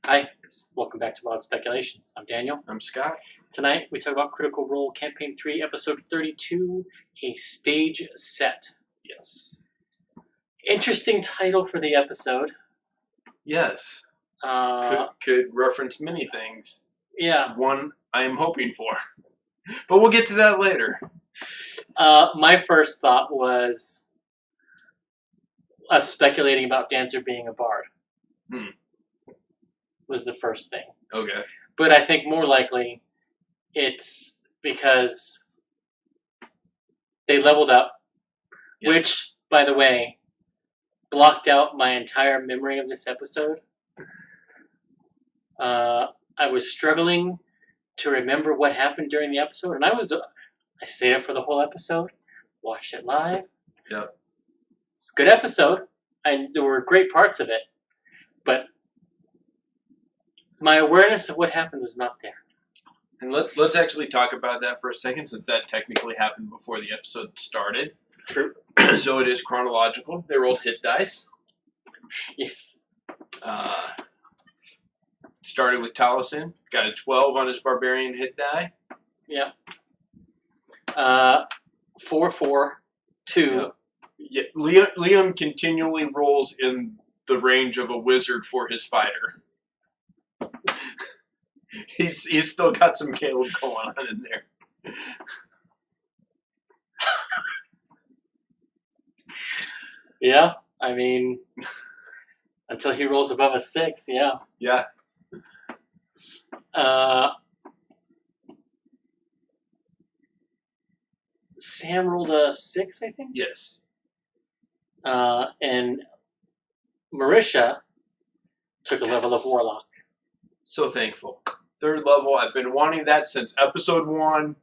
Hi, welcome back to Wild Speculations. I'm Daniel. I'm Scott. Tonight we talk about Critical Role Campaign 3, Episode 32, A Stage Set. Yes. Interesting title for the episode. Yes. Uh, Could reference many things. yeah. One I am hoping for. But we'll get to that later. My first thought was us speculating about Dancer being a bard. Was the first thing. Okay. But I think more likely it's because they leveled up, Yes. which, by the way, blocked out my entire memory of this episode. I was struggling to remember what happened during the episode, and I stayed up for the whole episode, watched it live. Yep. It's a good episode, and there were great parts of it, but my awareness of what happened was not there. And let's actually talk about that for a second, since that technically happened before the episode started. True. So it is chronological. They rolled hit dice. Yes. Started with Taliesin. Got a 12 on his barbarian hit die. Yeah. 4, 4, 2. Yep. Yeah, Liam continually rolls in the range of a wizard for his fighter. He's still got some Caleb going on in there. Yeah, I mean, until he rolls above a 6, yeah. Yeah. Sam rolled a 6, I think? Yes. And Marisha took a level of Warlock. So thankful. Third level. I've been wanting that since episode 1.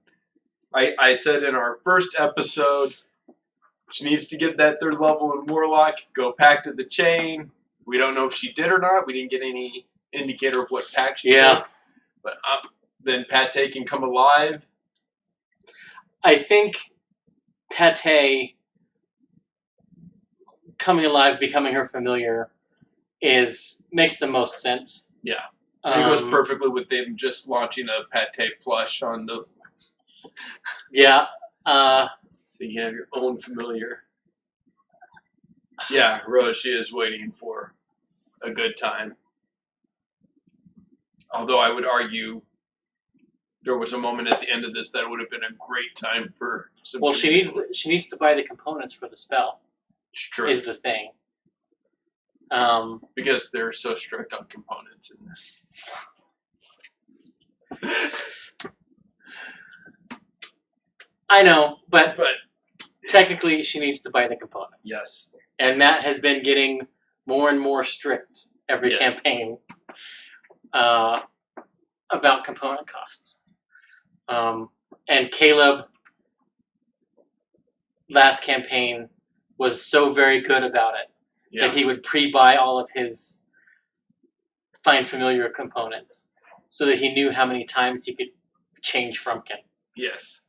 I said in our first episode, she needs to get that third level in Warlock, go Pact of the Chain. We don't know if she did or not. We didn't get any indicator of what pact she did. But then Pate can come alive. I think Pate coming alive, becoming her familiar, makes the most sense. Yeah. It goes perfectly with them just launching a Pate plush on the... Yeah. So you can have your own familiar. Yeah, Roshi is waiting for a good time. Although I would argue there was a moment at the end of this that would have been a great time for some... Well, she needs to buy the components for the spell. It's true. Is the thing. Because they're so strict on components in this. I know, but technically she needs to buy the components. Yes. And that has been getting more and more strict every campaign about component costs. And Caleb, last campaign, was so very good about it that he would pre-buy all of his Find Familiar components so that he knew how many times he could change Frumpkin. Yes.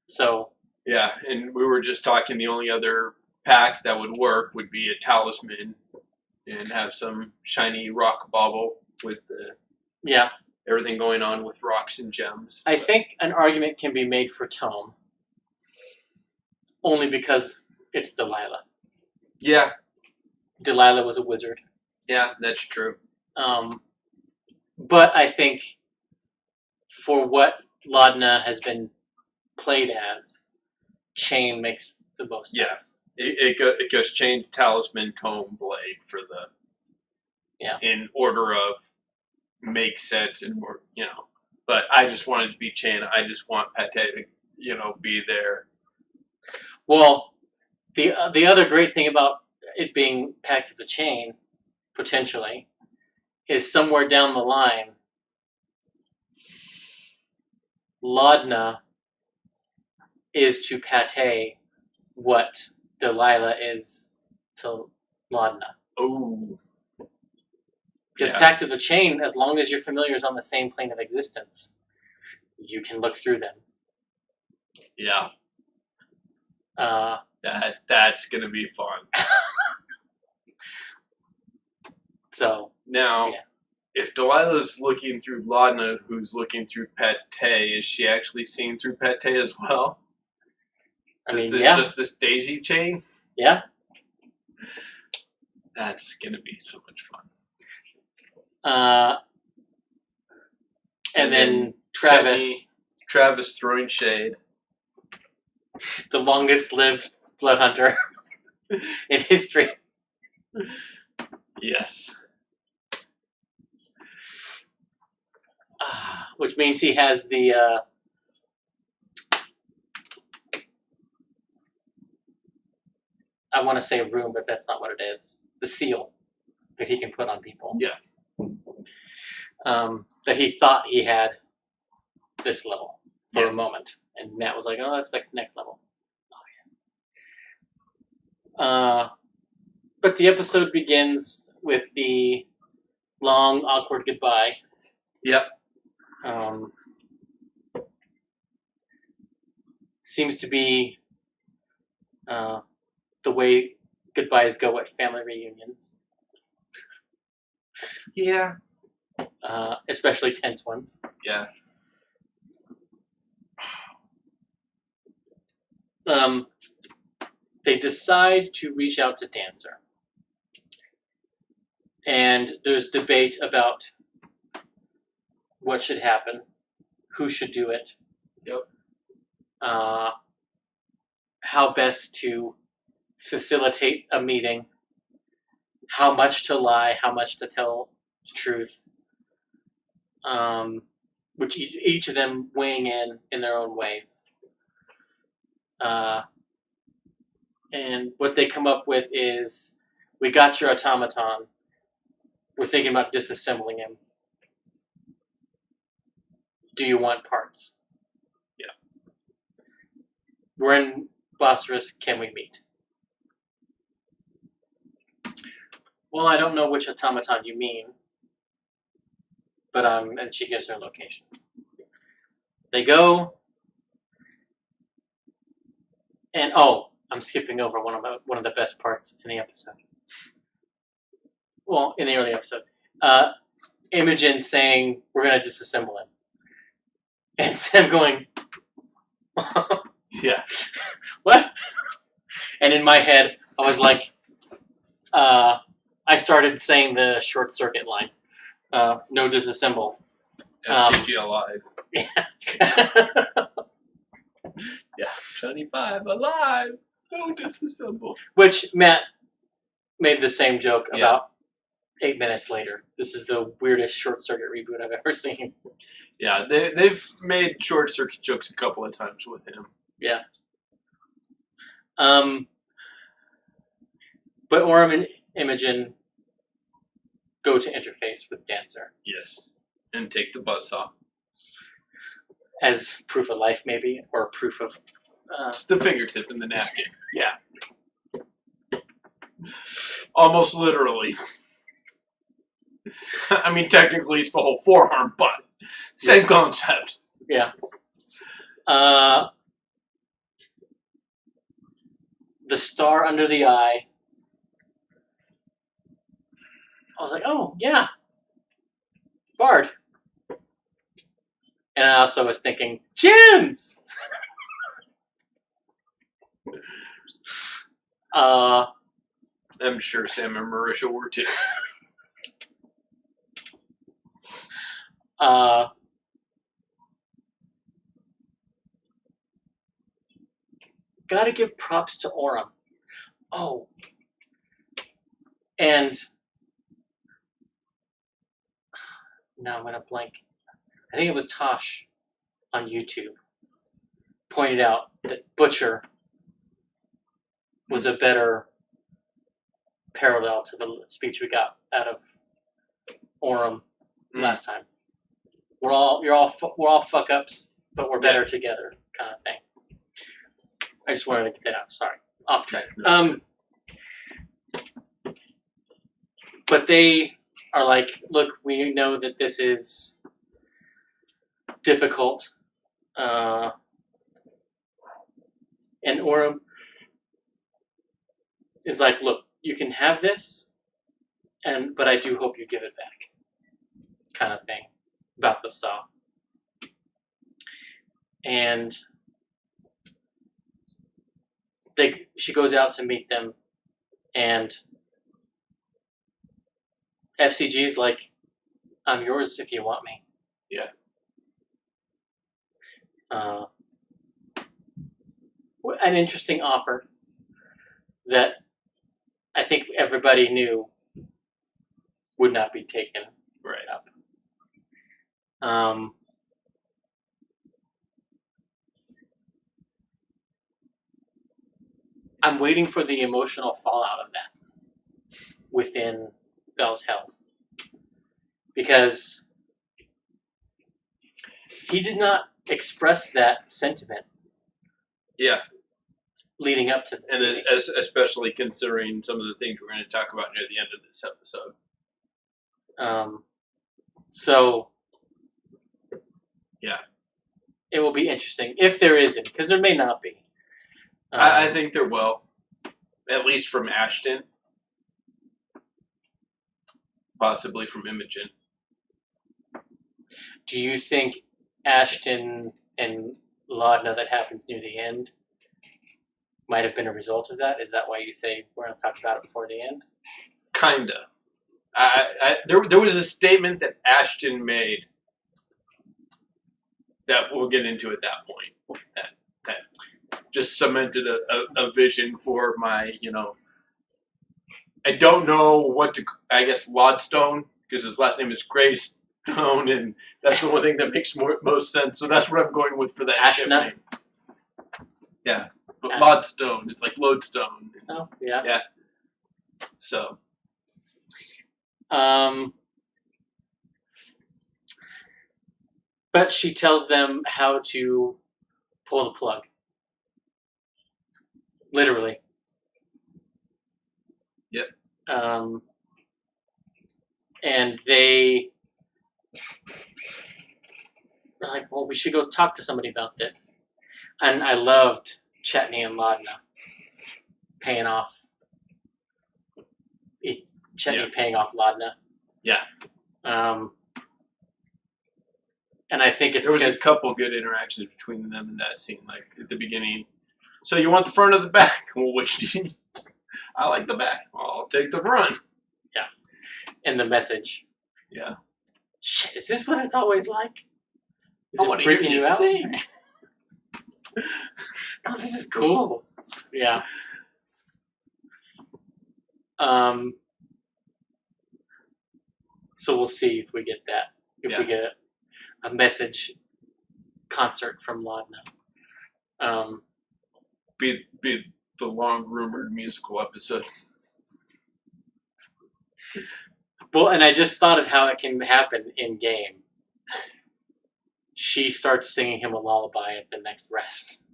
So... Yeah, and we were just talking, the only other pack that would work would be a talisman and have some shiny rock bauble with everything going on with rocks and gems. I think an argument can be made for Tome. Only because it's Delilah. Yeah. Delilah was a wizard. Yeah, that's true. But I think for what Laudna has been played as, Chain makes the most sense. It goes Chain, Talisman, Tome, Blade for the... Yeah. In order of makes sense and more, But I just wanted to be Chain. I just want Pate to, be there. Well, the other great thing about it being Pact of the Chain, potentially, is somewhere down the line, Laudna is to Pate what Delilah is to Laudna. Oh. Because Pact of the Chain, as long as your familiar is on the same plane of existence, you can look through them. Yeah. That's gonna be fun. So now, if Delilah's looking through Laudna, who's looking through Pate, is she actually seeing through Pate as well? Does this daisy chain? Yeah. That's gonna be so much fun. And then Travis throwing shade. The longest-lived blood hunter in history. Yes. Which means he has the I want to say room, but that's not what it is. The seal that he can put on people. Yeah. That he thought he had this level for a moment. And Matt was like, oh, that's next level. Oh, yeah. But the episode begins with the long, awkward goodbye. Yep. Seems to be the way goodbyes go at family reunions. Yeah. Especially tense ones. Yeah. They decide to reach out to Dancer. And there's debate about what should happen, who should do it. Yep. How best to facilitate a meeting, how much to lie, how much to tell the truth, which each of them weighing in their own ways. And what they come up with is, we got your automaton, we're thinking about disassembling him. Do you want parts? Yeah. We're in Bosphorus, can we meet? Well, I don't know which automaton you mean, but and she gives her location. They go, and I'm skipping over one of the best parts in the episode. Well, in the early episode, Imogen saying we're gonna disassemble him, and Sam going, yeah, what? And in my head, I was like, I started saying the short circuit line, no disassemble. FCG alive. Yeah. Yeah, Johnny 5 alive, no disassemble. Which Matt made the same joke about 8 minutes later. This is the weirdest short circuit reboot I've ever seen. Yeah, they've made short circuit jokes a couple of times with him. Yeah. But Orm and Imogen go to interface with Dancer. Yes. And take the buzzsaw. As proof of life, maybe, or proof of... It's the fingertip in the napkin. Yeah. Almost literally. I mean, technically it's the whole forearm, but same concept. Yeah. The star under the eye. I was like, oh, yeah. Bard. And I also was thinking, Gyms! I'm sure Sam and Marisha were too. Gotta give props to Orm. Oh. And now I'm gonna blank. I think it was Tosh on YouTube pointed out that Butcher was a better parallel to the speech we got out of Orm last time. We're all fuck ups, but we're better together, kind of thing. I just wanted to get that out. Sorry, off track. But they are like, look, we know that this is difficult, and Orm is like, look, you can have this but I do hope you give it back, kind of thing, about the saw. And she goes out to meet them, and FCG's like, I'm yours if you want me. Yeah. An interesting offer that I think everybody knew would not be taken right up. I'm waiting for the emotional fallout of that within Bell's Hells, because he did not express that sentiment. Yeah. Leading up to this, and especially considering some of the things we're going to talk about near the end of this episode. So yeah, it will be interesting if there isn't, because there may not be. I think there will, at least from Ashton, possibly from Imogen. Do you think Ashton and Laudna, that happens near the end, might have been a result of that? Is that why you say we're going to talk about it before the end? Kinda. There was a statement that Ashton made that we'll get into at that point. That just cemented a vision for my, I don't know what to, I guess Lodstone, because his last name is Greystone, and that's the one thing that makes most sense. So that's what I'm going with for that ship name. Yeah. But Lodstone, it's like Lodestone. Oh, yeah. Yeah. So. But she tells them how to pull the plug. Literally. Yep. And they are like, well, we should go talk to somebody about this. And I loved Chetney and Laudna paying off Laudna. Yeah. And I think it's there was a couple good interactions between them in that scene, like at the beginning. So you want the front or the back? Well, which do you? I like the back. Well, I'll take the front. Yeah. And the message. Yeah. Shit, is this what it's always like? Is I it want to hear freaking you out? sing. Oh, this is cool. Yeah. So we'll see if we get that. If we get a message concert from Laudna. Be the long rumored musical episode. Well, and I just thought of how it can happen in game. She starts singing him a lullaby at the next rest.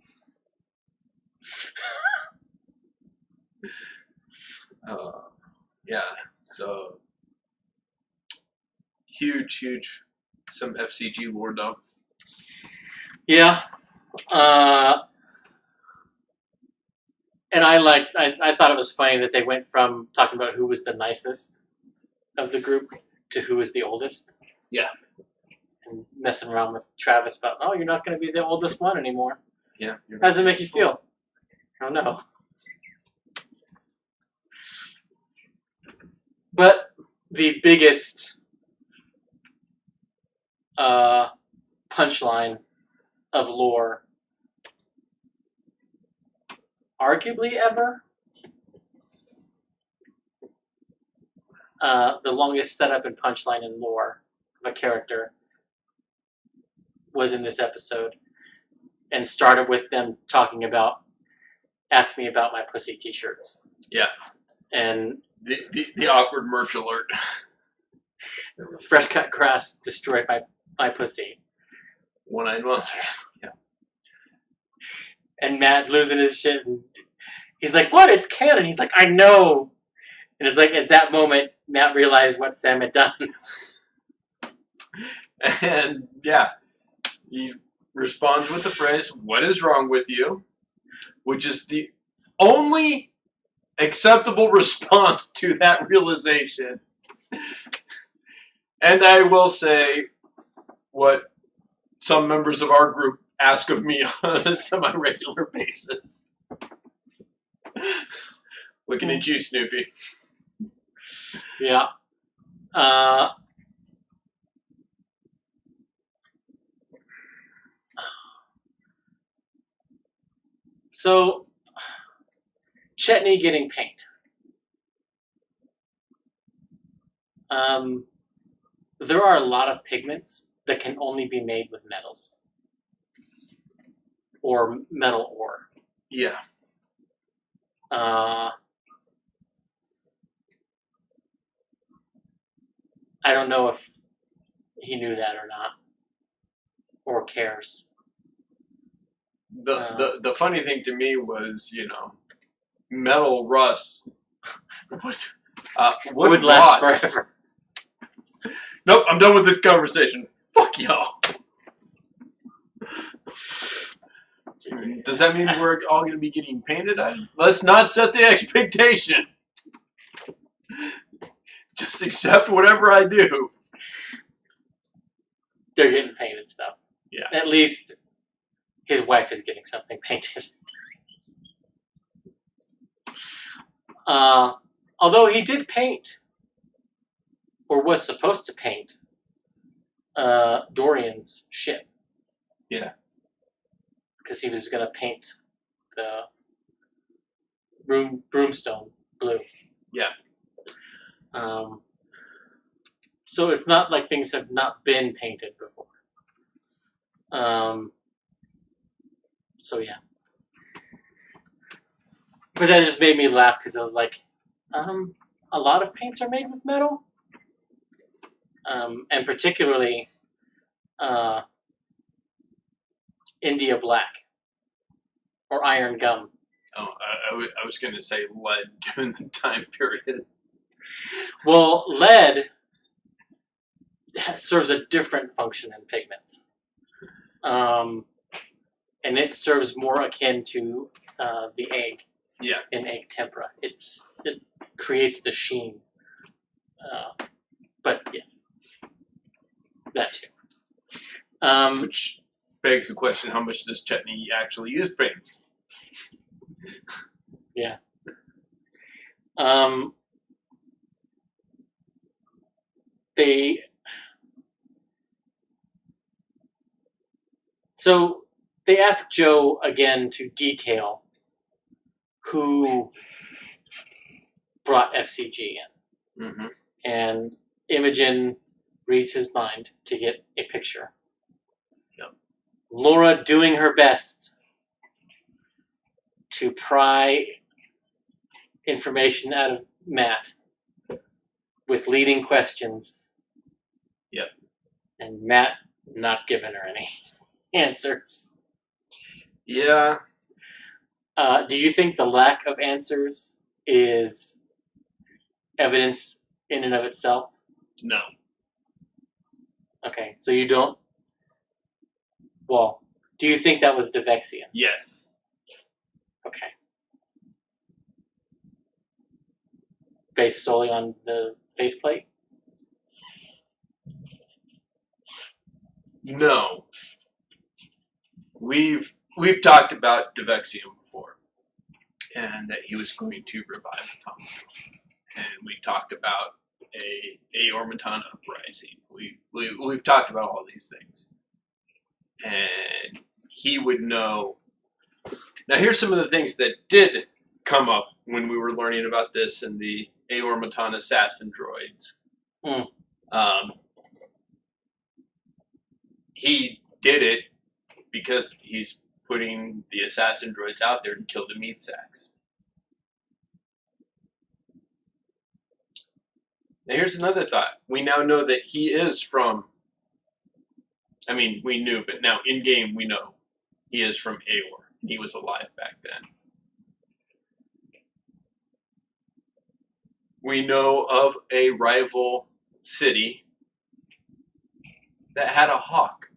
Yeah, so huge, some FCG lore dump. Yeah, and I thought it was funny that they went from talking about who was the nicest of the group to who was the oldest. Yeah. And messing around with Travis about, oh, you're not going to be the oldest one anymore. Yeah. How does it make you feel? I don't know. But the biggest punchline of lore, arguably ever, the longest setup and punchline in lore of a character was in this episode, and started with them talking about, ask me about my pussy t-shirts. Yeah. And the awkward merch alert. Fresh cut grass destroyed my pussy. One-eyed monsters. Yeah. And Matt losing his shit, and he's like, what? It's canon. He's like, I know. And it's like, at that moment, Matt realized what Sam had done. And yeah, he responds with the phrase, what is wrong with you? Which is the only acceptable response to that realization. And I will say what some members of our group ask of me on a semi-regular basis. Looking at you, Snoopy. Yeah. So, Chetney getting paint. There are a lot of pigments that can only be made with metals or metal ore. Yeah. I don't know if he knew that or not, or cares. The funny thing to me was, metal rust would last forever. Nope, I'm done with this conversation. Fuck y'all. Does that mean we're all going to be getting painted? Let's not set the expectation. Just accept whatever I do. They're getting painted stuff. Yeah. At least his wife is getting something painted. Although he did paint, or was supposed to paint, Dorian's ship. Yeah. Because he was going to paint the broomstone blue. Yeah. So it's not like things have not been painted before. So yeah. But that just made me laugh because I was like, a lot of paints are made with metal. And particularly India black or iron gum. Oh, I was going to say lead during the time period. Well, lead serves a different function in pigments. And it serves more akin to the egg. Yeah. In egg tempera. It creates the sheen. But yes. That too. Which begs the question, how much does Chetney actually use paints? Yeah. So they asked Joe again to detail who brought FCG in. Mm-hmm. And Imogen reads his mind to get a picture. Yep. Laura doing her best to pry information out of Matt with leading questions. Yep. And Matt not giving her any answers. Yeah. Do you think the lack of answers is evidence in and of itself? No. Okay, so you don't... Well, do you think that was Devexian? Yes. Okay. Based solely on the faceplate? No. We've talked about Devexian before, and that he was going to revive automatons. And we talked about a Aormaton uprising. We've talked about all these things. And he would know. Now here's some of the things that did come up when we were learning about this and the Aormaton assassin droids. He did it because he's putting the assassin droids out there to kill the meat sacks. Now here's another thought. We now know that he is from, I mean, we knew, but now in-game we know he is from Aor. And he was alive back then. We know of a rival city that had a hawk-like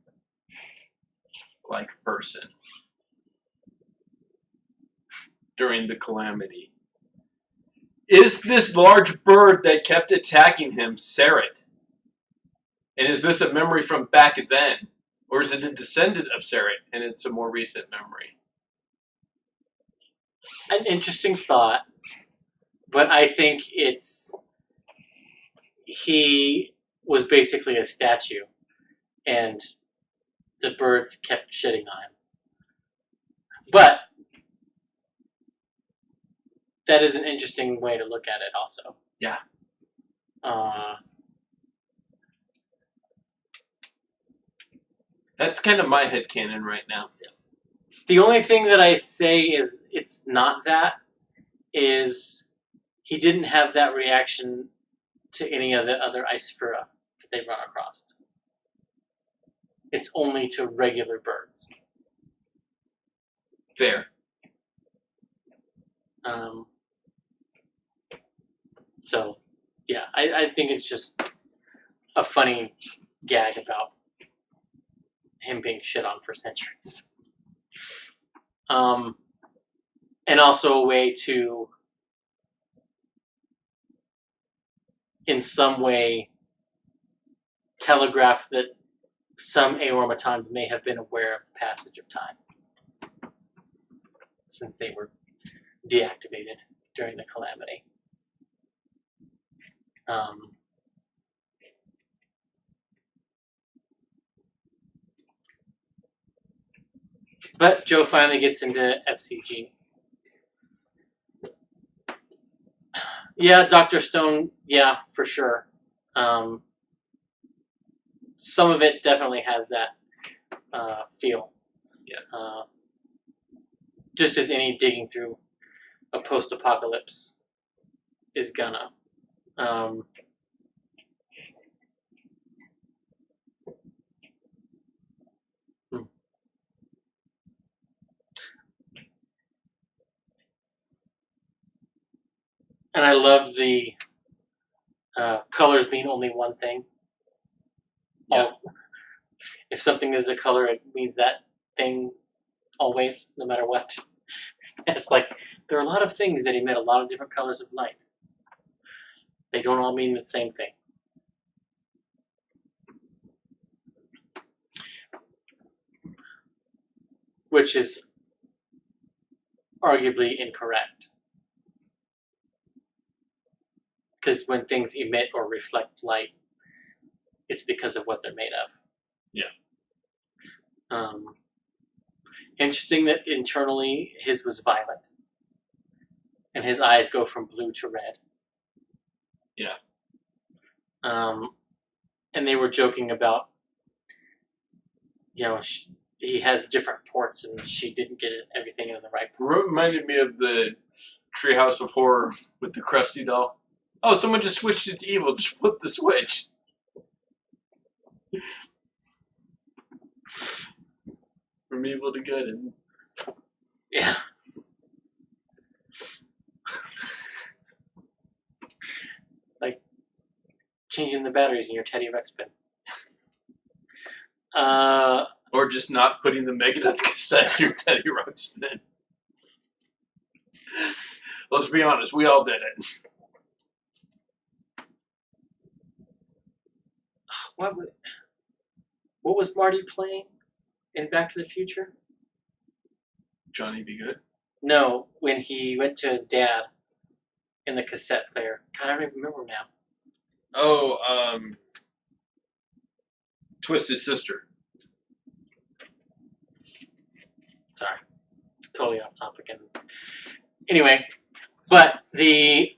person during the Calamity. Is this large bird that kept attacking him Saret? And is this a memory from back then? Or is it a descendant of Saret and it's a more recent memory? An interesting thought, but I think he was basically a statue, and the birds kept shitting on him. But that is an interesting way to look at it also. Yeah. That's kind of my headcanon right now. The only thing that I say is it's not that, is he didn't have that reaction to any of the other Icefura that they run across. It's only to regular birds. Fair. So, yeah, I think it's just a funny gag about him being shit on for centuries. And also a way to, in some way, telegraph that some Aormatons may have been aware of the passage of time, since they were deactivated during the calamity. But Joe finally gets into FCG. Yeah, Dr. Stone, yeah, for sure. Some of it definitely has that feel. Yeah. Just as any digging through a post-apocalypse is gonna. And I loved the colors being only one thing. Yeah. If something is a color, it means that thing always, no matter what. And it's like, there are a lot of things that emit a lot of different colors of light. They don't all mean the same thing. Which is arguably incorrect. Because when things emit or reflect light, it's because of what they're made of. Yeah. Interesting that internally his was violet. And his eyes go from blue to red. Yeah. And they were joking about, he has different ports and she didn't get everything in the right port. Reminded me of the Treehouse of Horror with the Krusty doll. Oh, someone just switched it to evil. Just flip the switch. From evil to good. And yeah. Like changing the batteries in your Teddy Rex bin. Or just not putting the Megadeth cassette in your Teddy Rex bin. Let's be honest, we all did it. What was Marty playing in Back to the Future? Johnny Be Good? No, when he went to his dad in the cassette player. God, I don't even remember now. Oh, Twisted Sister. Sorry. Totally off topic. Anyway, but the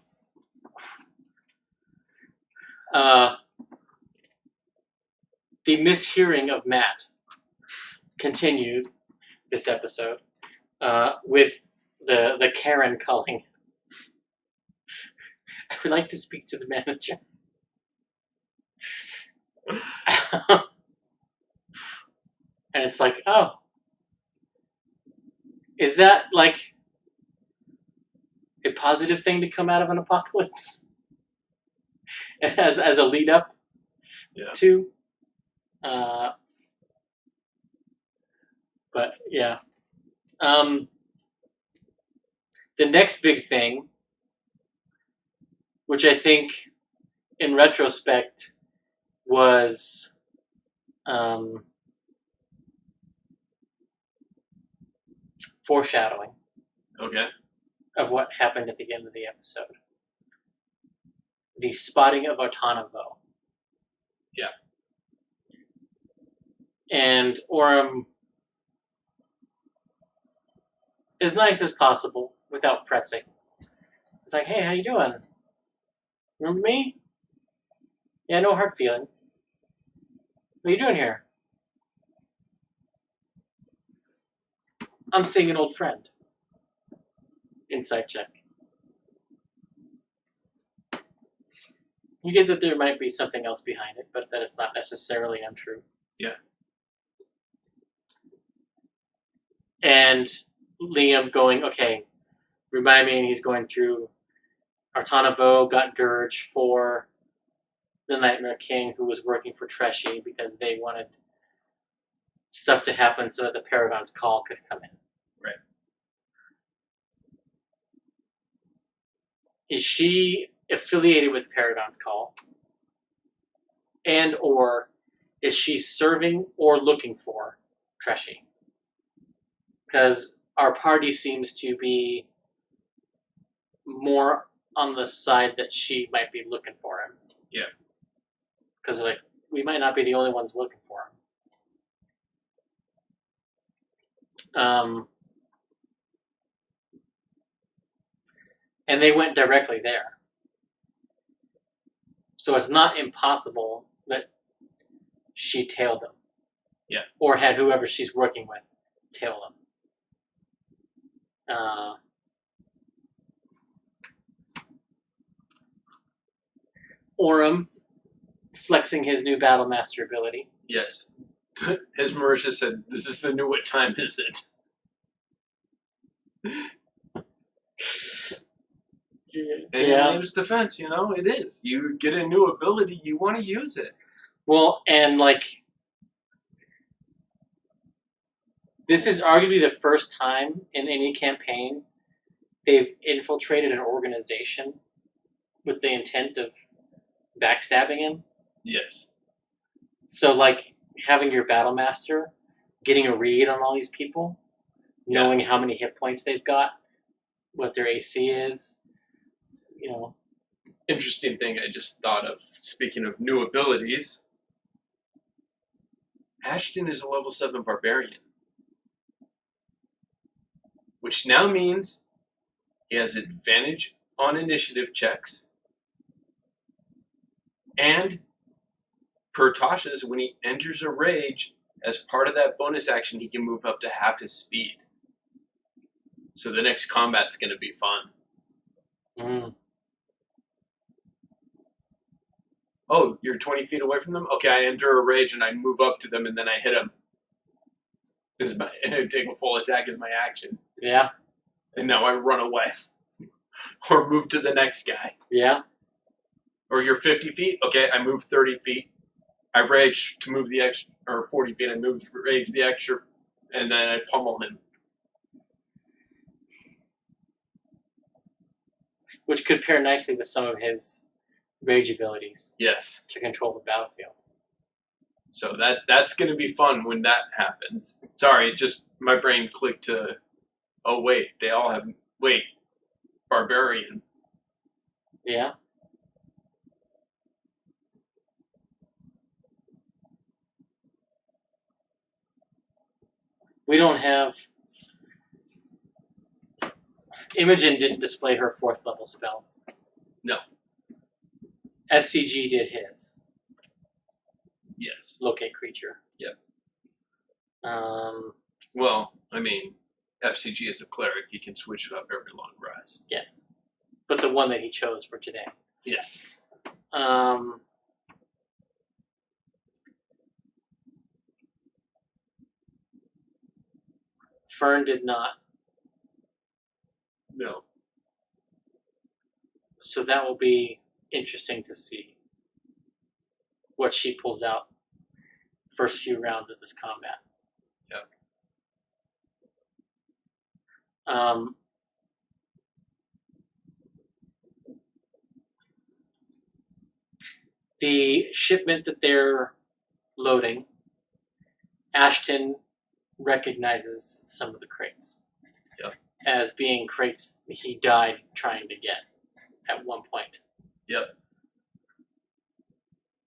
mishearing of Matt continued this episode with the Karen calling. I would like to speak to the manager. And it's like, oh, is that like a positive thing to come out of an apocalypse? As a lead up to? But yeah. The next big thing which I think, in retrospect, was foreshadowing Okay. of what happened at the end of the episode. The spotting of Autonavo. Yeah. And Orem, as nice as possible, without pressing. It's like, hey, how you doing? Remember me? Yeah, no hard feelings. What are you doing here? I'm seeing an old friend. Insight check. You get that there might be something else behind it, but that it's not necessarily untrue. Yeah. And Liam going, okay, remind me, and he's going through Artanavo got Gurge for the Nightmare King, who was working for Treshy because they wanted stuff to happen so that the Paragon's call could come in. Right. Is she affiliated with Paragon's call? And or is she serving or looking for Treshy? Because our party seems to be more on the side that she might be looking for him. Yeah. Because like we might not be the only ones looking for him. And they went directly there. So it's not impossible that she tailed him. Yeah. Or had whoever she's working with tail him. Orem flexing his new Battle Master ability. Yes. As Marisha said, this is the new what time is it? And in Liam's defense, you know, it is. You get a new ability, you want to use it. Well, and like, this is arguably the first time in any campaign they've infiltrated an organization with the intent of backstabbing him. Yes. So, like, having your Battle Master, getting a read on all these people, knowing how many hit points they've got, what their AC is, you know. Interesting thing I just thought of, speaking of new abilities, Ashton is a level 7 barbarian. Which now means he has advantage on initiative checks. And per Tasha's, when he enters a rage, as part of that bonus action, he can move up to half his speed. So the next combat's going to be fun. Mm. Oh, you're 20 feet away from them? Okay, I enter a rage and I move up to them and then I hit them. I take a full attack as my action. Yeah. And now I run away. Or move to the next guy. Yeah. Or you're 50 feet? Okay, I move 30 feet. I rage to move the extra, or 40 feet, I move to rage the extra, and then I pummel him. Which could pair nicely with some of his rage abilities. Yes. To control the battlefield. So that's going to be fun when that happens. Sorry, just my brain clicked to, oh wait, they all have, wait, barbarian. Yeah. We don't have... Imogen didn't display her 4th level spell. No. FCG did his. Yes. Locate creature. Yep. Well, I mean, FCG is a cleric. He can switch it up every long rest. Yes. But the one that he chose for today. Yes. Fern did not. No. So that will be interesting to see what she pulls out first few rounds of this combat. Yep. the shipment that they're loading, Ashton recognizes some of the crates as being crates he died trying to get at one point. Yep.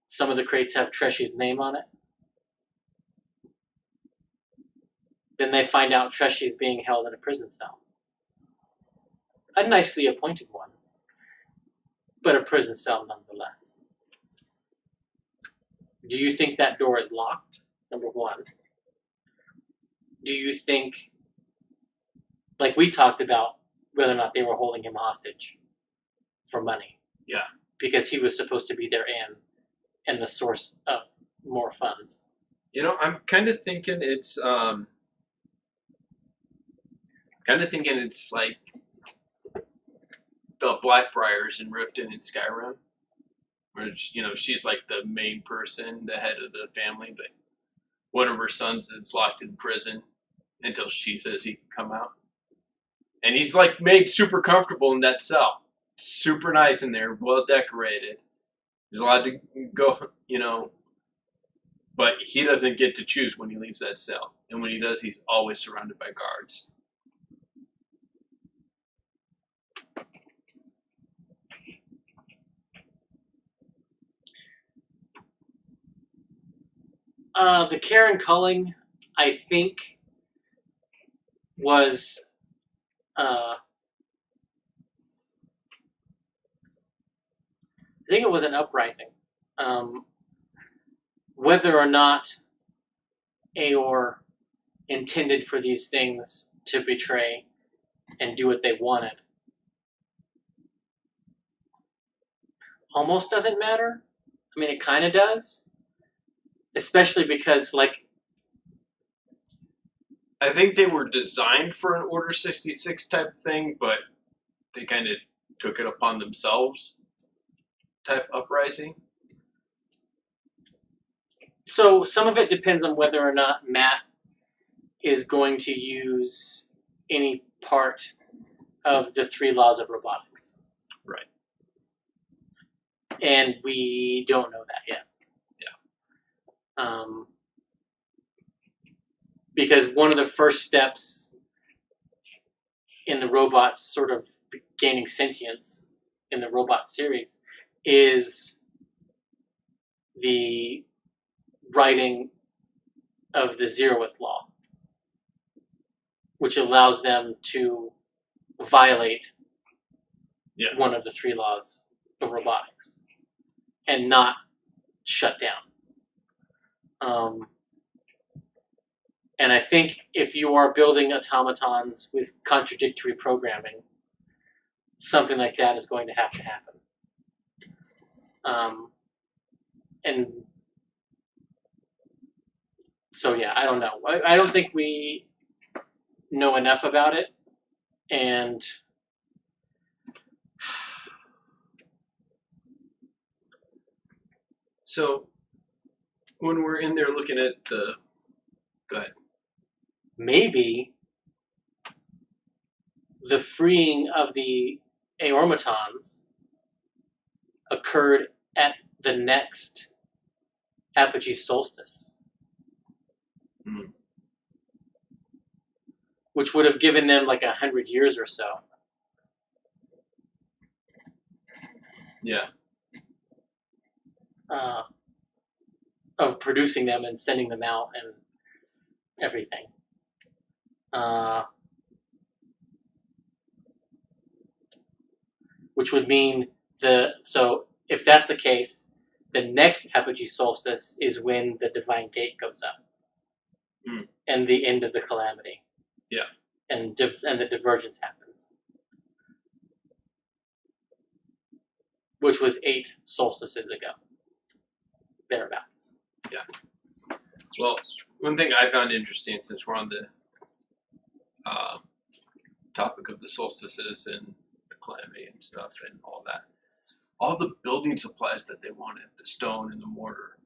Some of the crates have Treshy's name on it. Then they find out Treshy's being held in a prison cell. A nicely appointed one, but a prison cell nonetheless. Do you think that door is locked? Number one. Do you think, like we talked about, whether or not they were holding him hostage for money? Yeah. Because he was supposed to be their and the source of more funds. You know, I'm kind of thinking it's like the Blackbriars in Riften and Skyrim, where, you know, she's like the main person, the head of the family, but one of her sons is locked in prison until she says he can come out. And he's like made super comfortable in that cell. Super nice in there, well decorated. He's allowed to go, you know, but he doesn't get to choose when he leaves that cell. And when he does, he's always surrounded by guards. The Karen Culling, I think, was I think it was an uprising. Whether or not Aor intended for these things to betray and do what they wanted almost doesn't matter. I mean, it kind of does. Especially because, like, I think they were designed for an Order 66 type thing, but they kind of took it upon themselves type uprising. So some of it depends on whether or not Matt is going to use any part of the 3 laws of robotics. Right. And we don't know that yet. Because one of the first steps in the robots sort of gaining sentience in the robot series is the writing of the zeroth law, which allows them to violate one of the 3 laws of robotics and not shut down. And I think if you are building automatons with contradictory programming, something like that is going to happen. And so, yeah, I don't know. I don't think we know enough about it. And so when we're in there looking at the... Go ahead. Maybe the freeing of the Aormatons occurred at the next apogee solstice, which would have given them like 100 years or so. Yeah. Of producing them and sending them out and everything. Which would mean so if that's the case, the next apogee solstice is when the divine gate goes up. And the end of the calamity. Yeah. And the divergence happens. Which was 8 solstices ago. Thereabouts. Yeah. Well, one thing I found interesting, since we're on the topic of the solstices and the calamity and stuff and all that, all the building supplies that they wanted, the stone and the mortar,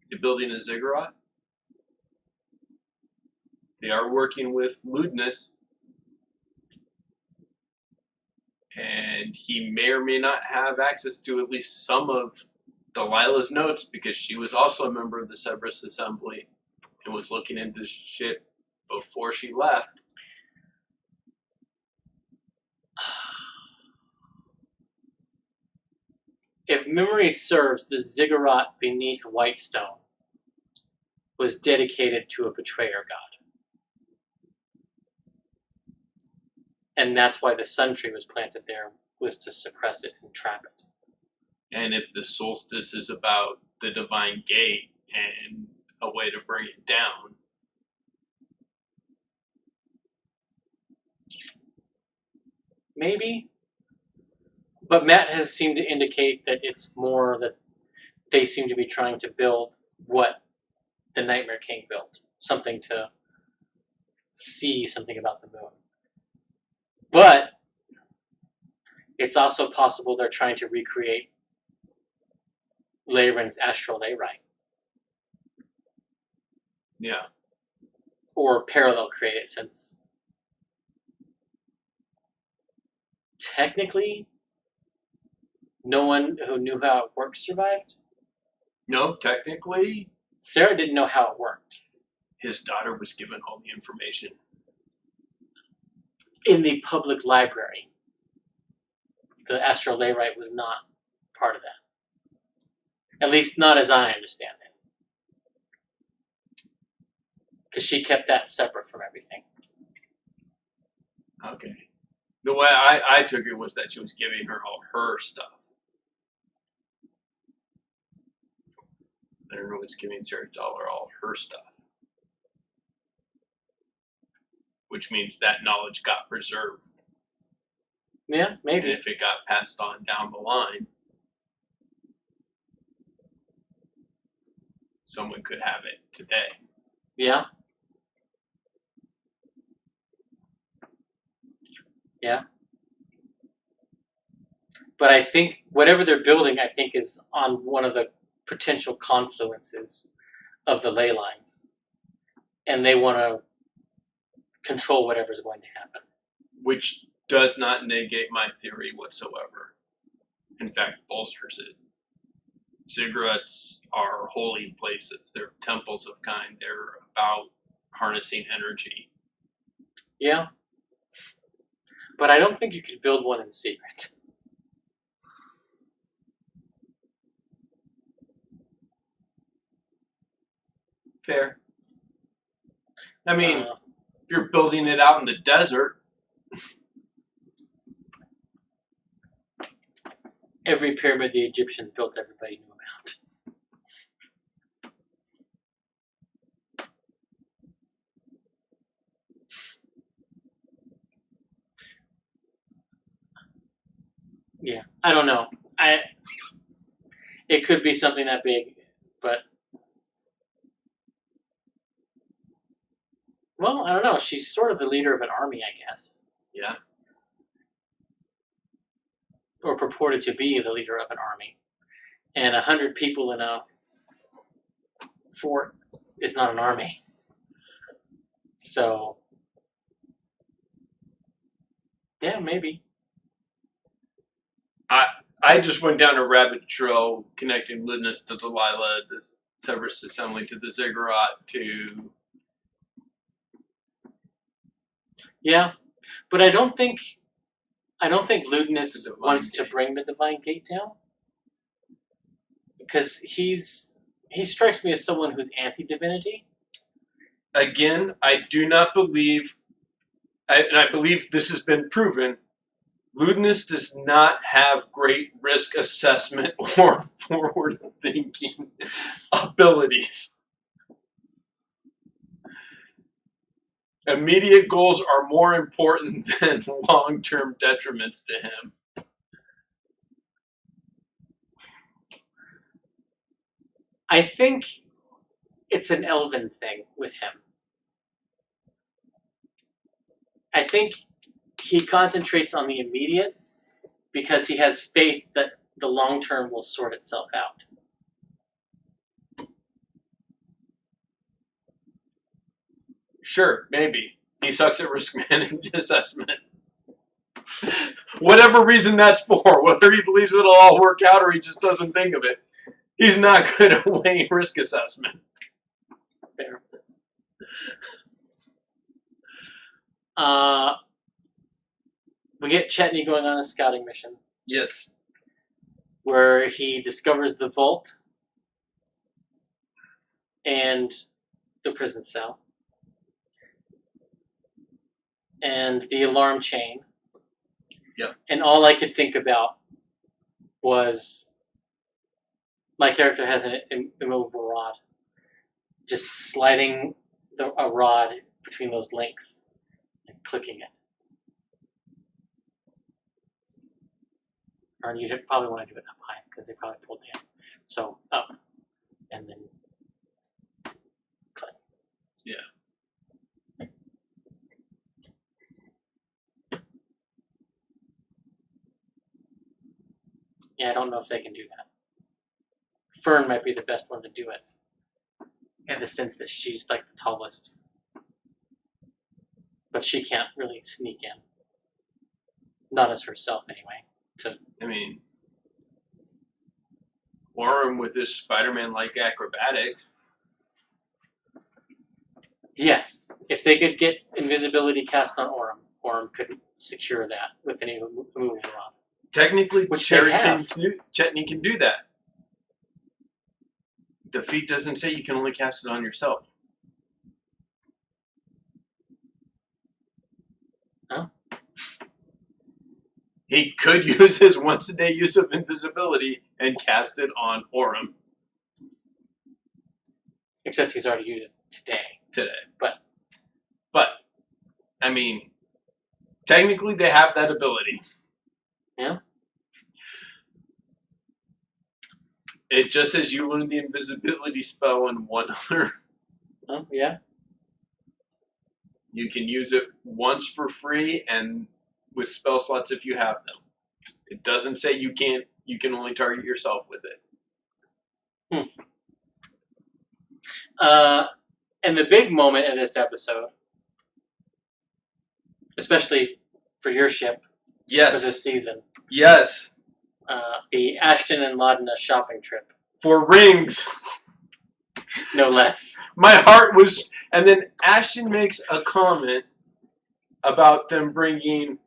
they're building a ziggurat. They are working with lewdness, and and he may or may not have access to at least some of Delilah's notes because she was also a member of the Cerberus Assembly and was looking into shit before she left. If memory serves, the ziggurat beneath Whitestone was dedicated to a betrayer god. And that's why the sun tree was planted there, was to suppress it and trap it. And if the solstice is about the divine gate and a way to bring it down, maybe. But Matt has seemed to indicate that it's more that they seem to be trying to build what the Nightmare King built. Something to see something about the moon. But it's also possible they're trying to recreate Leyren's astral layrite. Yeah. Or parallel create it, since technically no one who knew how it worked survived. No, technically, Sarah didn't know how it worked. His daughter was given all the information. In the public library, the astral layrite was not part of that. At least not as I understand it. Because she kept that separate from everything. Okay. The way I took it was that she was giving her all her stuff. I don't know what's giving Sarah Dollar all her stuff. Which means that knowledge got preserved. Yeah, maybe. And if it got passed on down the line, someone could have it today. Yeah. Yeah. But I think whatever they're building, I think, is on one of the potential confluences of the ley lines. And they want to control whatever's going to happen. Which does not negate my theory whatsoever. In fact, bolsters it. Ziggurats are holy places. They're temples of kind. They're about harnessing energy. Yeah. But I don't think you could build one in secret. Fair. I mean, if you're building it out in the desert. Every pyramid the Egyptians built, everybody knew about. Yeah, I don't know. It could be something that big, but well, I don't know. She's sort of the leader of an army, I guess. Yeah. Or purported to be the leader of an army. And 100 people in a fort is not an army. So, yeah, maybe. I just went down a rabbit trail connecting Ludinus to Delilah, the Cerberus Assembly to the Ziggurat to... Yeah, but I don't think Ludinus wants to bring the Divine Gate down. Because he strikes me as someone who's anti-divinity. Again, I do not believe, and I believe this has been proven, Ludinus does not have great risk assessment or forward-thinking abilities. Immediate goals are more important than long-term detriments to him. I think it's an elven thing with him. I think he concentrates on the immediate because he has faith that the long term will sort itself out. Sure, maybe. He sucks at risk management assessment. Whatever reason that's for, whether he believes it'll all work out or he just doesn't think of it, he's not good at weighing risk assessment. Fair. We get Chetney going on a scouting mission. Yes. Where he discovers the vault and the prison cell and the alarm chain. Yep. And all I could think about was my character has an immovable rod. Just sliding a rod between those links and clicking it. Or you'd probably want to do it up high because they probably pulled down. So up and then click. Yeah. Yeah, I don't know if they can do that. Fern might be the best one to do it. In the sense that she's like the tallest. But she can't really sneak in. Not as herself anyway. So I mean, Orm with his Spider-Man-like acrobatics. yes, if they could get invisibility cast on Orm could secure that with any movable rod. Technically, Which Chetney can do that. The feat doesn't say you can only cast it on yourself. Oh. He could use his once-a-day use of invisibility and cast it on Orm. Except he's already used it today. But, I mean, technically they have that ability. Yeah. It just says you learn the invisibility spell in one other. Oh, yeah. You can use it once for free and with spell slots if you have them. It doesn't say you can only target yourself with it. And the big moment in this episode, especially for your ship for this season, Yes. the Ashton and Laudna shopping trip. For rings. No less. My heart was... And then Ashton makes a comment about them bringing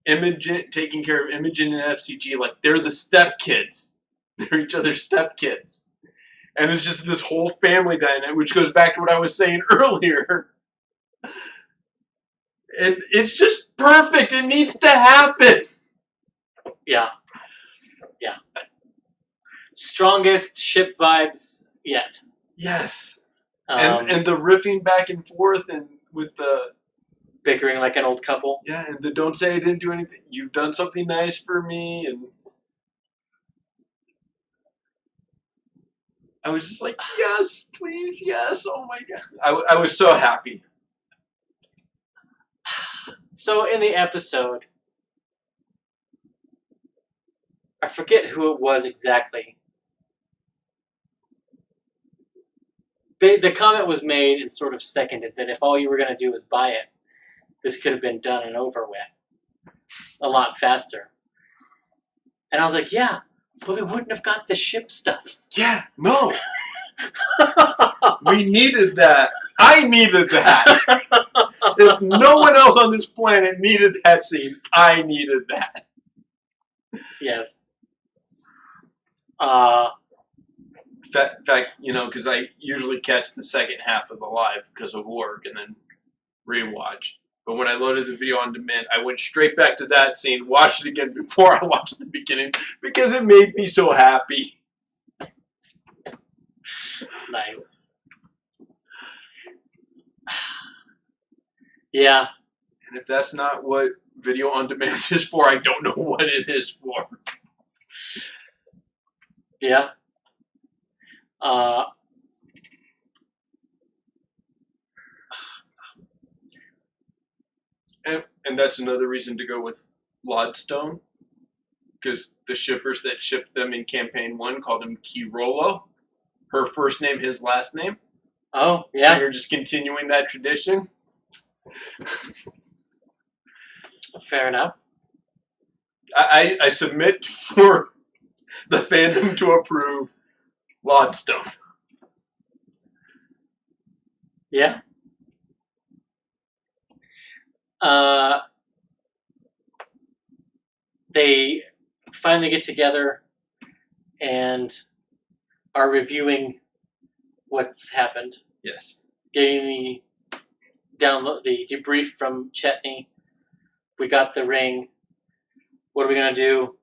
Imogen, taking care of Imogen and FCG like they're the stepkids. They're each other's stepkids. And it's just this whole family dynamic, which goes back to what I was saying earlier. And it's just perfect. It needs to happen. Yeah. Yeah. Strongest ship vibes yet. Yes. And the riffing back and forth and with the... bickering like an old couple. Yeah, and the don't say I didn't do anything. You've done something nice for me. And I was just like, yes, please, yes. Oh my God. I was so happy. So in the episode, I forget who it was exactly. The comment was made and sort of seconded that if all you were going to do was buy it, this could have been done and over with a lot faster. And I was like, yeah, but we wouldn't have got the ship stuff. Yeah, no. We needed that. I needed that. If no one else on this planet needed that scene, I needed that. Yes. In fact, you know, because I usually catch the second half of the live because of work and then rewatch. But when I loaded the video on demand, I went straight back to that scene, watched it again before I watched the beginning because it made me so happy. Nice. Yeah. And if that's not what video on demand is for, I don't know what it is for. Yeah. And that's another reason to go with Lodstone, because the shippers that shipped them in Campaign 1 called him Kirolo. Her first name, his last name. Oh, yeah. So you're just continuing that tradition. Fair enough. I submit for the fandom to approve Lodstone. Yeah. They finally get together and are reviewing what's happened. Yes. Getting the debrief from Chetney. We got the ring. What are we gonna do?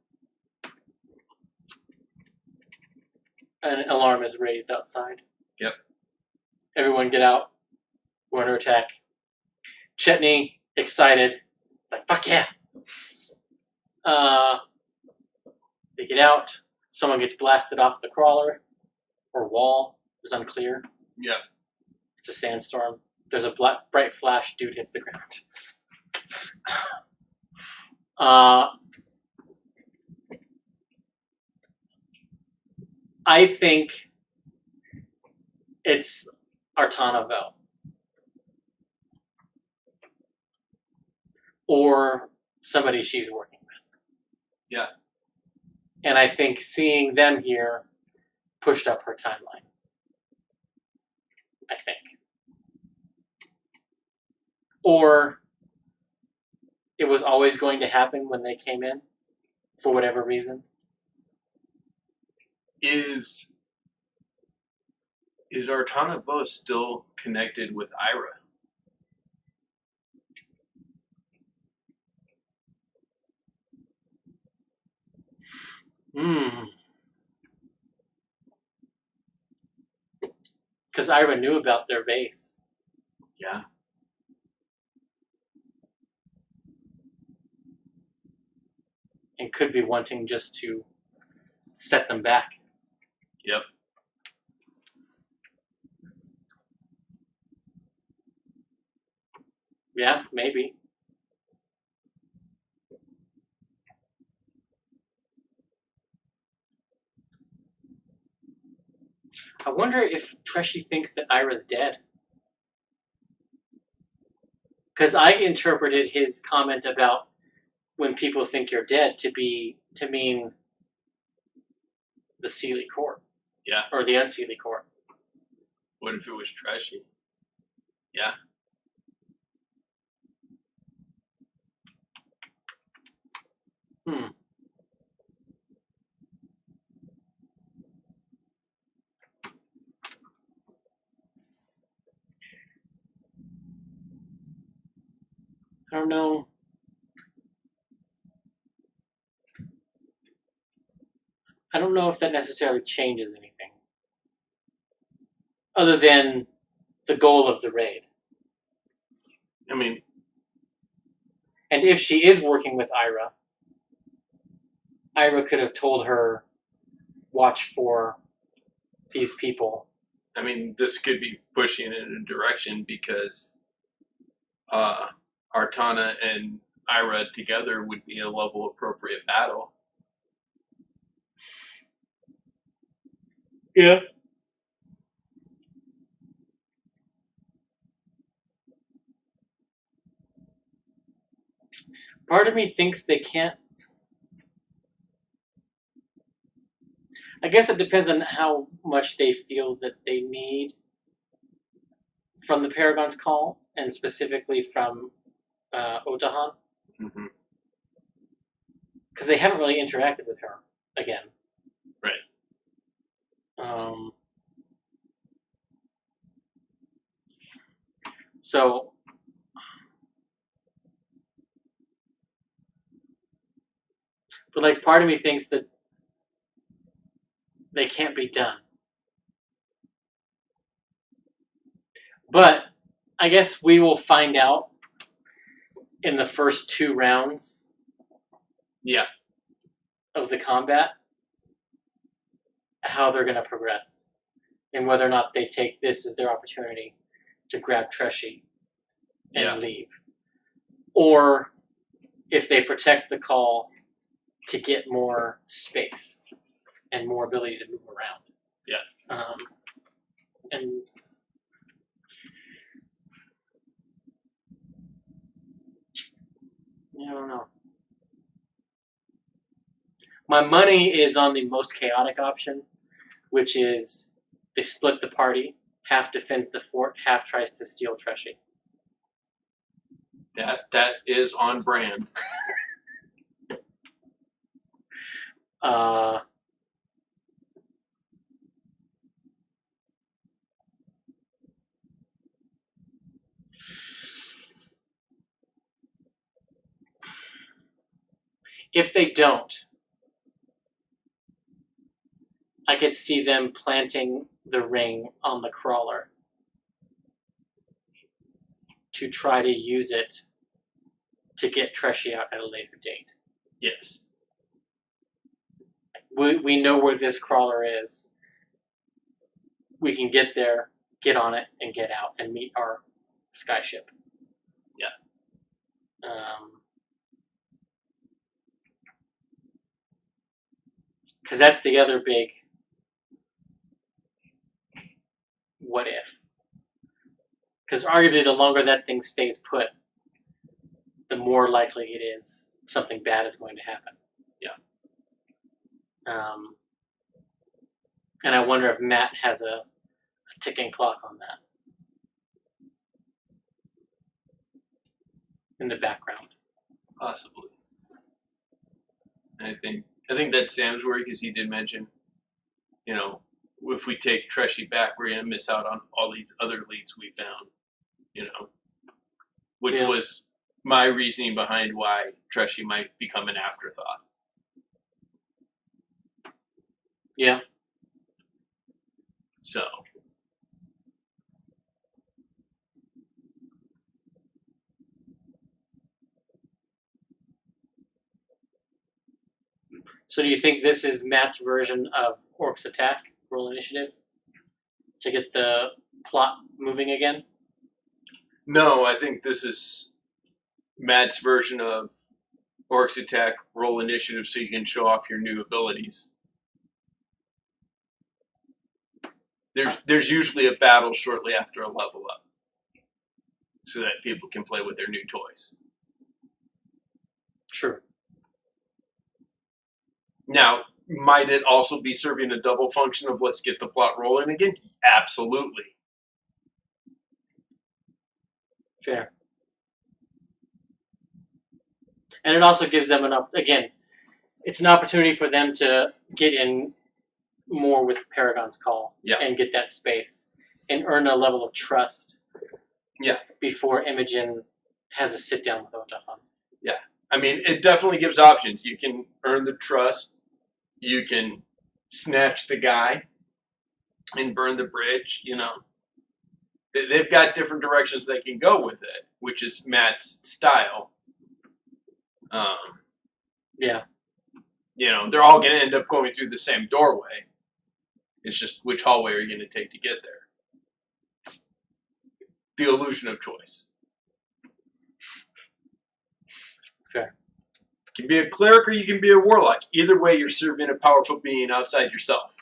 An alarm is raised outside. Yep. Everyone get out. We're under attack. Chetney, excited. It's like, fuck yeah. They get out. Someone gets blasted off the crawler or wall. It's unclear. Yeah. It's a sandstorm. There's a bright flash. Dude hits the ground. I think it's Artana Vel. Or somebody she's working with. Yeah. And I think seeing them here pushed up her timeline. I think. Or it was always going to happen when they came in, for whatever reason. Is Artana Vo still connected with Ira? Because Ira knew about their base. Yeah. And could be wanting just to set them back. Yep. Yeah, maybe. I wonder if Treshy thinks that Ira's dead. Because I interpreted his comment about when people think you're dead to mean the Sealy Court. Yeah. Or the Unsealy Court. What if it was Trashy? Yeah. I don't know. I don't know if that necessarily changes anything. Other than the goal of the raid. I mean... And if she is working with Ira, Ira could have told her, watch for these people. I mean, this could be pushing it in a direction because Artana and Ira together would be a level appropriate battle. Yeah. Part of me thinks they can't. I guess it depends on how much they feel that they need from the Paragon's call, and specifically from Otahan. Mm-hmm. Because they haven't really interacted with her again. Right. So, but like part of me thinks that they can't be done. But I guess we will find out in the first 2 rounds. Yeah. Of the combat, how they're going to progress, and whether or not they take this as their opportunity to grab Treshy and leave, or if they protect the call to get more space and more ability to move around. Yeah. And I don't know. My money is on the most chaotic option, which is they split the party. Half defends the fort, half tries to steal Treshy. That is on brand. If they don't, I could see them planting the ring on the crawler to try to use it to get Treshy out at a later date. Yes. We know where this crawler is. We can get there, get on it, and get out and meet our skyship. Yeah. Because that's the other big what if. Because arguably, the longer that thing stays put, the more likely it is something bad is going to happen. Yeah. And I wonder if Matt has a ticking clock on that in the background. Possibly. I think that's Sam's worry, because he did mention, if we take Treshy back, we're going to miss out on all these other leads we found, which was my reasoning behind why Treshy might become an afterthought. Yeah. So. So do you think this is Matt's version of Orcs Attack, roll initiative, to get the plot moving again? No, I think this is Matt's version of Orcs Attack, roll initiative so you can show off your new abilities. There's usually a battle shortly after a level up, so that people can play with their new toys. Sure. Now, might it also be serving a double function of let's get the plot rolling again? Absolutely. Fair. And it also gives them it's an opportunity for them to get in more with Paragon's Call and get that space and earn a level of trust before Imogen has a sit down with Otahon. Yeah. I mean, it definitely gives options. You can earn the trust. You can snatch the guy and burn the bridge, They've got different directions they can go with it, which is Matt's style. They're all going to end up going through the same doorway. It's just which hallway are you going to take to get there? The illusion of choice. Fair. You can be a cleric or you can be a warlock. Either way, you're serving a powerful being outside yourself.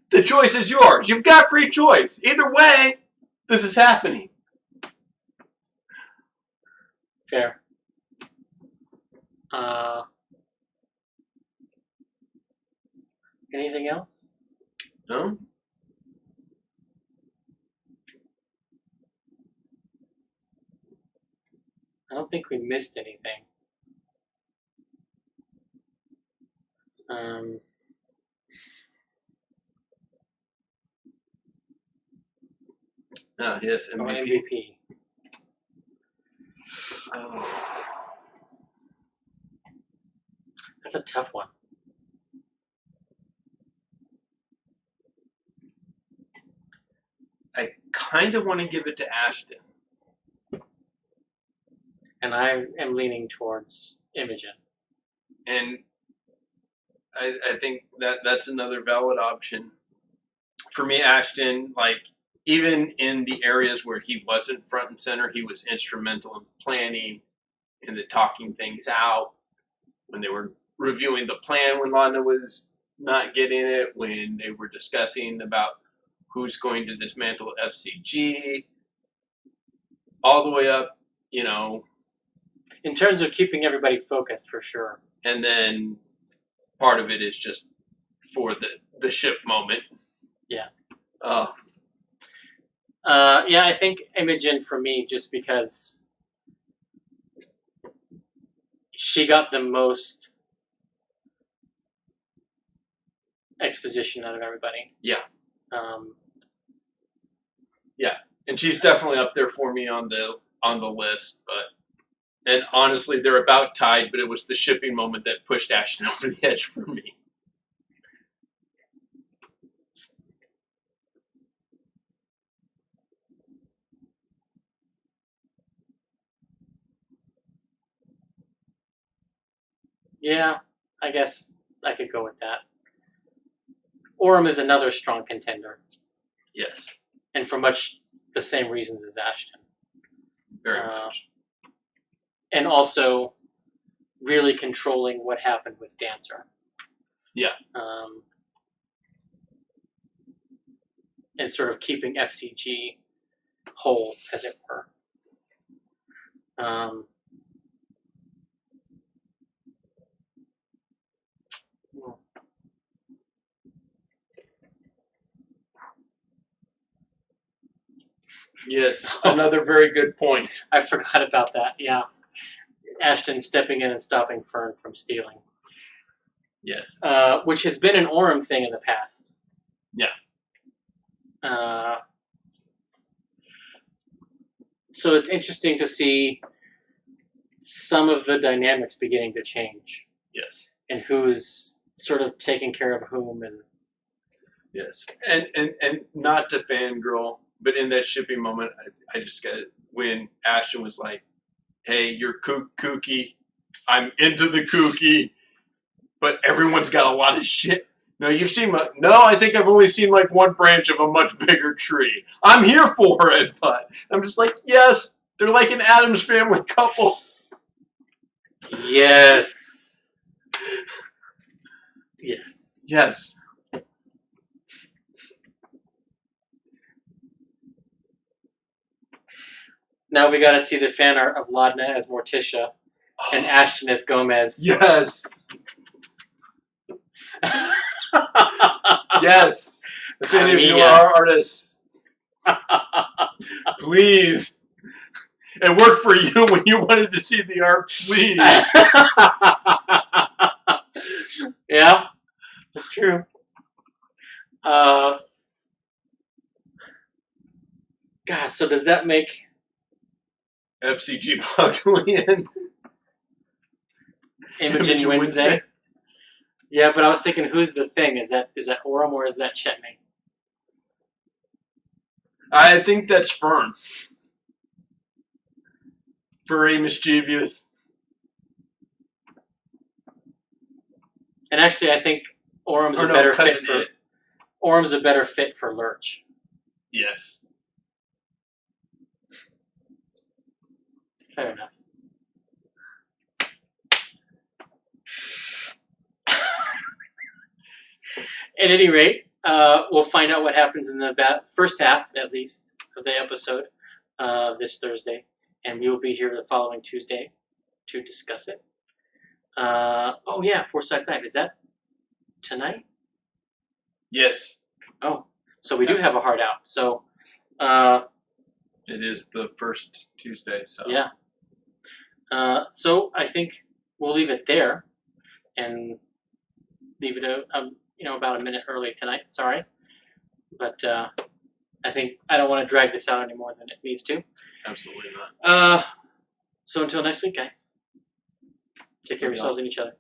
The choice is yours. You've got free choice. Either way, this is happening. Fair. Anything else? No? I don't think we missed anything. Yes, MVP. That's a tough one. I kind of want to give it to Ashton. And I am leaning towards Imogen. And I think that's another valid option. For me, Ashton, even in the areas where he wasn't front and center, he was instrumental in planning and the talking things out. When they were reviewing the plan, when Lana was not getting it, when they were discussing about who's going to dismantle FCG, all the way up, In terms of keeping everybody focused, for sure. And then part of it is just for the ship moment. Yeah. Yeah, I think Imogen for me, just because she got the most exposition out of everybody. Yeah. And she's definitely up there for me on the list, and honestly, they're about tied, but it was the shipping moment that pushed Ashton over the edge for me. Yeah, I guess I could go with that. Orem is another strong contender. Yes. And for much the same reasons as Ashton. Very much. And also really controlling what happened with Dancer. Yeah. And sort of keeping FCG whole, as it were. Yes, another very good point. I forgot about that, yeah. Ashton stepping in and stopping Fern from stealing. Yes. Which has been an Orem thing in the past. Yeah. So it's interesting to see some of the dynamics beginning to change. Yes. And who's sort of taking care of whom. And yes. And not to fangirl, but in that shipping moment, I just got it when Ashton was like, hey, you're kooky. I'm into the kooky, but everyone's got a lot of shit. No, you've seen no, I think I've only seen like one branch of a much bigger tree. I'm here for it, but I'm just like, yes, they're like an Addams Family couple. Yes. Yes. Yes. Now we got to see the fan art of Laudna as Morticia and Ashton as Gomez. Yes. Yes. If any of you are artists, please. It worked for you when you wanted to see the art, please. Yeah, that's true. God, so does that make FCG Bogdalian Imogen Wednesday? Yeah, but I was thinking, who's the thing? Is that Orem or is that Chetney? I think that's Fern. Furry, mischievous. And actually, I think Orem's a better fit for Orem's a better fit for Lurch. Yes. Fair enough. At any rate, we'll find out what happens in the first half, at least, of the episode this Thursday. And we will be here the following Tuesday to discuss it. Oh, yeah, Forsyth Live. Is that tonight? Yes. Oh, so we do have a hard out. So it is the first Tuesday. So yeah. So I think we'll leave it there and leave it about a minute early tonight. Sorry, but I think I don't want to drag this out any more than it needs to. Absolutely not. So until next week, guys. Take care of yourselves and each other.